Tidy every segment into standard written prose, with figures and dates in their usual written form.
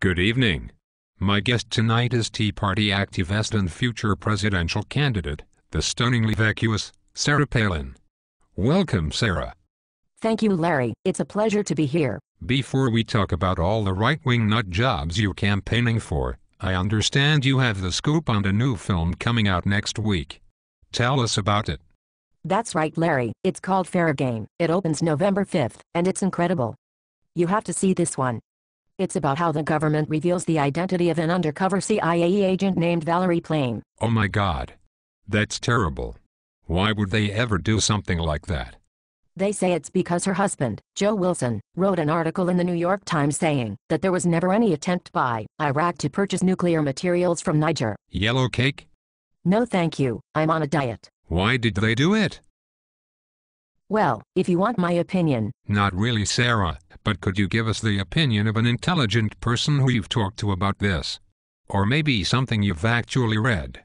Good evening. My guest tonight is Tea Party activist and future presidential candidate, the stunningly vacuous Sarah Palin. Welcome, Sarah. Thank you, Larry. It's a pleasure to be here. Before we talk about all the right-wing nut jobs you're campaigning for, I understand you have the scoop on a new film coming out next week. Tell us about it. That's right, Larry. It's called Fair Game. It opens November 5th, and it's incredible. You have to see this one. It's about how the government reveals the identity of an undercover CIA agent named Valerie Palin. Oh my God. That's terrible. Why would they ever do something like that? They say it's because her husband, Joe Wilson, wrote an article in the New York Times saying that there was never any attempt by Iraq to purchase nuclear materials from Niger. Yellow cake? No thank you, I'm on a diet. Why did they do it? Well, if you want my opinion. Not really, Sarah, but could you give us the opinion of an intelligent person who you've talked to about this? Or maybe something you've actually read?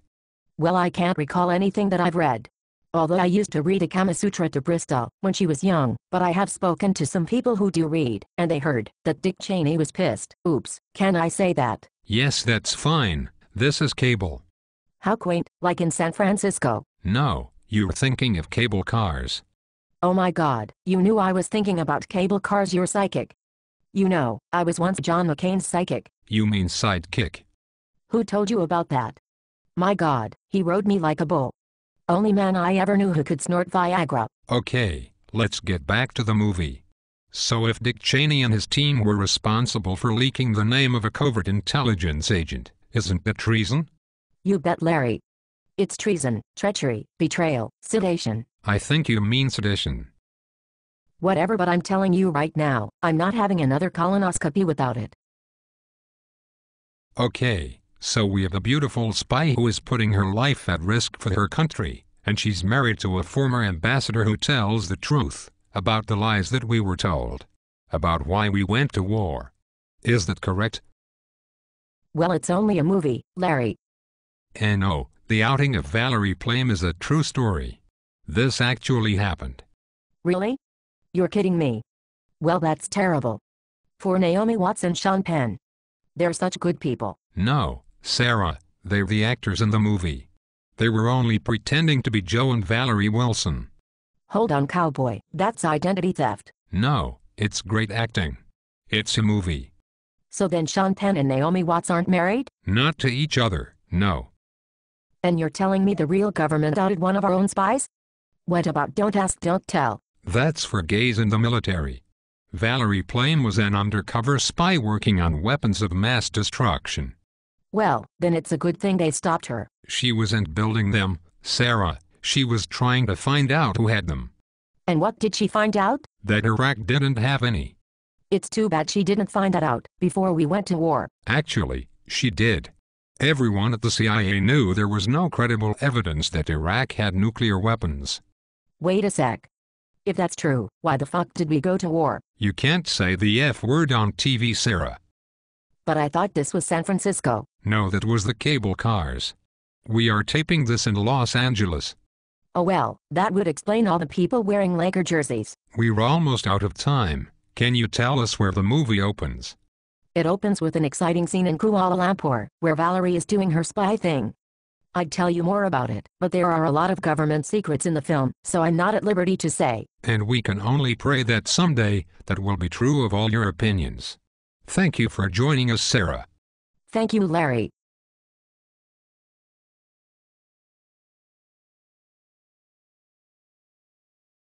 Well, I can't recall anything that I've read. Although I used to read a Kama Sutra to Bristol when she was young, but I have spoken to some people who do read, and they heard that Dick Cheney was pissed. Oops, can I say that? Yes, that's fine. This is cable. How quaint, like in San Francisco. No, you're thinking of cable cars. Oh my God, you knew I was thinking about cable cars. You're psychic. You know, I was once John McCain's psychic. You mean sidekick? Who told you about that? My God, he rode me like a bull. Only man I ever knew who could snort Viagra. Okay, let's get back to the movie. So if Dick Cheney and his team were responsible for leaking the name of a covert intelligence agent, isn't that treason? You bet, Larry. It's treason, treachery, betrayal, sedation. I think you mean sedition. Whatever, but I'm telling you right now, I'm not having another colonoscopy without it. Okay, so we have a beautiful spy who is putting her life at risk for her country, and she's married to a former ambassador who tells the truth about the lies that we were told, about why we went to war. Is that correct? Well, it's only a movie, Larry. And no, the outing of Valerie Palin is a true story. This actually happened. Really? You're kidding me. Well, that's terrible. For Naomi Watts and Sean Penn. They're such good people. No, Sarah, they're the actors in the movie. They were only pretending to be Joe and Valerie Wilson. Hold on, cowboy, that's identity theft. No, it's great acting. It's a movie. So then Sean Penn and Naomi Watts aren't married? Not to each other, no. And you're telling me the real government outed one of our own spies? What about don't ask, don't tell? That's for gays in the military. Valerie Palin was an undercover spy working on weapons of mass destruction. Well, then it's a good thing they stopped her. She wasn't building them, Sarah. She was trying to find out who had them. And what did she find out? That Iraq didn't have any. It's too bad she didn't find that out before we went to war. Actually, she did. Everyone at the CIA knew there was no credible evidence that Iraq had nuclear weapons. Wait a sec. If that's true, why the fuck did we go to war? You can't say the F word on TV, Sarah. But I thought this was San Francisco. No, that was the cable cars. We are taping this in Los Angeles. Oh well, that would explain all the people wearing Laker jerseys. We're almost out of time. Can you tell us where the movie opens? It opens with an exciting scene in Kuala Lumpur, where Valerie is doing her spy thing. I'd tell you more about it, but there are a lot of government secrets in the film, so I'm not at liberty to say. And we can only pray that someday that will be true of all your opinions. Thank you for joining us, Sarah. Thank you, Larry.